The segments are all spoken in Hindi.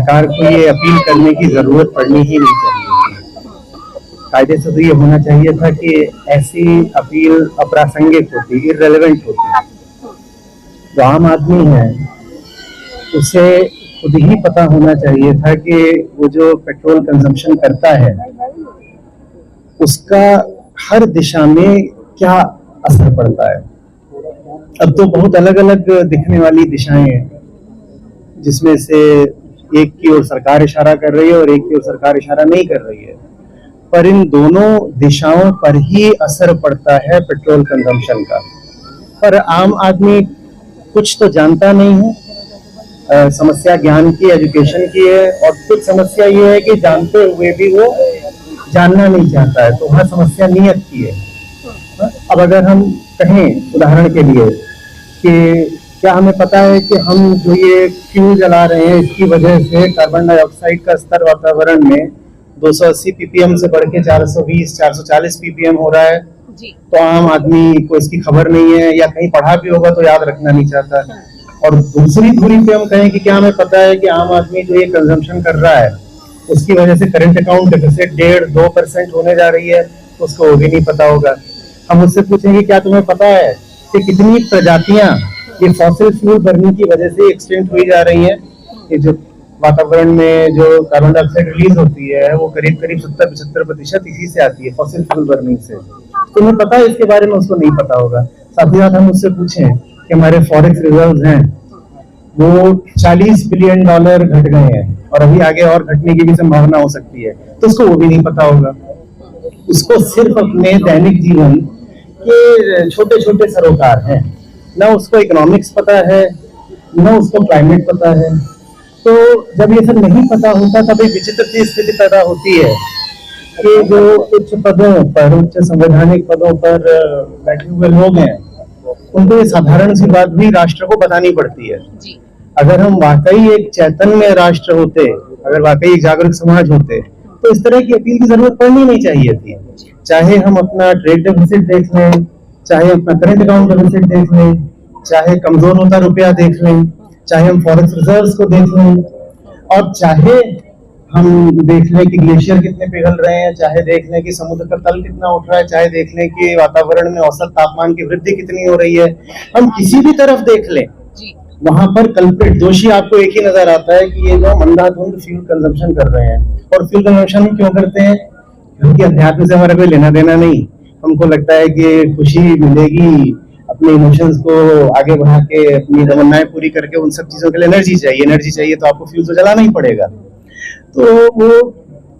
सरकार को ये अपील करने की जरूरत पड़नी ही नहीं चाहिए। कायदे से तो ये होना चाहिए था कि ऐसी अपील अप्रासंगिक होती, इररेलेवेंट होती। जो आम आदमी है उसे खुद ही पता होना चाहिए था कि वो जो पेट्रोल कंजम्पशन करता है उसका हर दिशा में क्या असर पड़ता है। अब तो बहुत अलग अलग दिखने वाली दिशाएं हैं, जिसमें से एक की ओर सरकार इशारा कर रही है और एक की ओर सरकार इशारा नहीं कर रही है, पर इन दोनों दिशाओं पर ही असर पड़ता है पेट्रोल कंजम्पशन का। पर आम आदमी कुछ तो जानता नहीं है। समस्या ज्ञान की, एजुकेशन की है, और कुछ समस्या ये है कि जानते हुए भी वो जानना नहीं चाहता है। तो वहाँ समस्या नीयत की है। अब अगर हम कहें उदाहरण के लिए कि क्या हमें पता है कि हम जो ये फ्यूल जला रहे हैं इसकी वजह से कार्बन डाइऑक्साइड का स्तर वातावरण में 280 ppm से बढ़ के 420 440 ppm हो रहा है जी। तो आम आदमी को इसकी खबर नहीं है, या कहीं पढ़ा भी होगा तो याद रखना नहीं चाहता। और दूसरी धुरी पे हम कहें कि क्या हमें पता है कि आम आदमी जो ये कंजम्पशन कर रहा है उसकी वजह से करंट अकाउंट डेफिसिट 1.5-2% होने जा रही है, तो उसको वो भी नहीं पता होगा। हम उससे पूछेंगे क्या तुम्हें पता है कि कितनी प्रजातियां ये फॉसिल फ्यूल बर्निंग की वजह से एक्सटिंक्ट हुई जा रही हैं। ये जो वातावरण में जो कार्बन डाइऑक्साइड रिलीज होती है वो करीब 70-75% इसी से आती है, फॉसिल फ्यूल बर्निंग से। तुम्हें पता है इसके बारे में, उसको नहीं पता होगा। साथ ही साथ हम उससे पूछें कि हमारे फॉरेक्स रिजर्व्स हैं वो $40 बिलियन घट गए हैं और अभी आगे और घटने की भी संभावना हो सकती है, तो उसको वो भी नहीं पता होगा। उसको सिर्फ अपने दैनिक जीवन के छोटे छोटे सरोकार हैं, ना उसको इकोनॉमिक्स पता है, ना उसको क्लाइमेट पता है। तो जब ये सब नहीं पता होता तब एक विचित्र सी स्थिति पैदा होती है कि जो उच्च पदों पर, उच्च संवैधानिक पदों पर बैठे हुए लोग हैं उनको ये साधारण सी बात भी राष्ट्र को बतानी पड़ती है। अगर हम वाकई एक चैतन्य राष्ट्र होते, अगर वाकई एक जागरूक समाज होते, तो इस तरह की अपील की जरूरत पड़नी नहीं चाहिए थी। चाहे हम अपना ट्रेड डेफिसिट देख लें, चाहे अपना करंट अकाउंट डेफिसिट देख लें, चाहे कमजोर होता रुपया देख लें, चाहे हम फॉरेक्स रिजर्व्स को देख लें, और चाहे हम देख लें कि ग्लेशियर कितने पिघल रहे हैं, चाहे देख लें कि समुद्र का तल कितना उठ रहा है, चाहे देख लें कि वातावरण में औसत तापमान की वृद्धि कितनी हो रही है। हम किसी भी तरफ देख लें, वहां पर कल्प्रिट, दोषी आपको एक ही नजर आता है कि ये जो अंधाधुंध फ्यूल कंजम्पशन कर रहे हैं। और फ्यूल कंजम्पशन क्यों करते हैं? क्योंकि अध्यात्म से हमारा कोई लेना देना नहीं। हमको लगता है कि खुशी मिलेगी, अपने इमोशंस को आगे बढ़ा के, अपनी तमन्नाएं पूरी करके, उन सब चीजों के लिए एनर्जी चाहिए तो आपको फ्यूल तो जलाना ही पड़ेगा। तो वो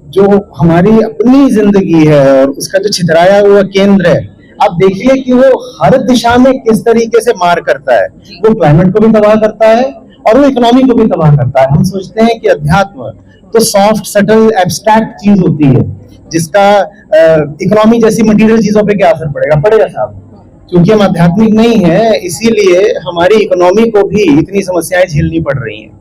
जो हमारी अपनी जिंदगी है और उसका जो छितराया हुआ केंद्र है, आप देखिए कि वो हर दिशा में किस तरीके से मार करता है। वो क्लाइमेट को भी तबाह करता है और वो इकोनॉमी को भी तबाह करता है। हम सोचते हैं कि अध्यात्म तो सॉफ्ट, सटल, एब्स्ट्रैक्ट चीज होती है जिसका इकोनॉमी जैसी मटेरियल चीजों पे क्या असर पड़ेगा साहब। क्योंकि हम आध्यात्मिक नहीं है, इसीलिए हमारी इकोनॉमी को भी इतनी समस्याएं झेलनी पड़ रही हैं।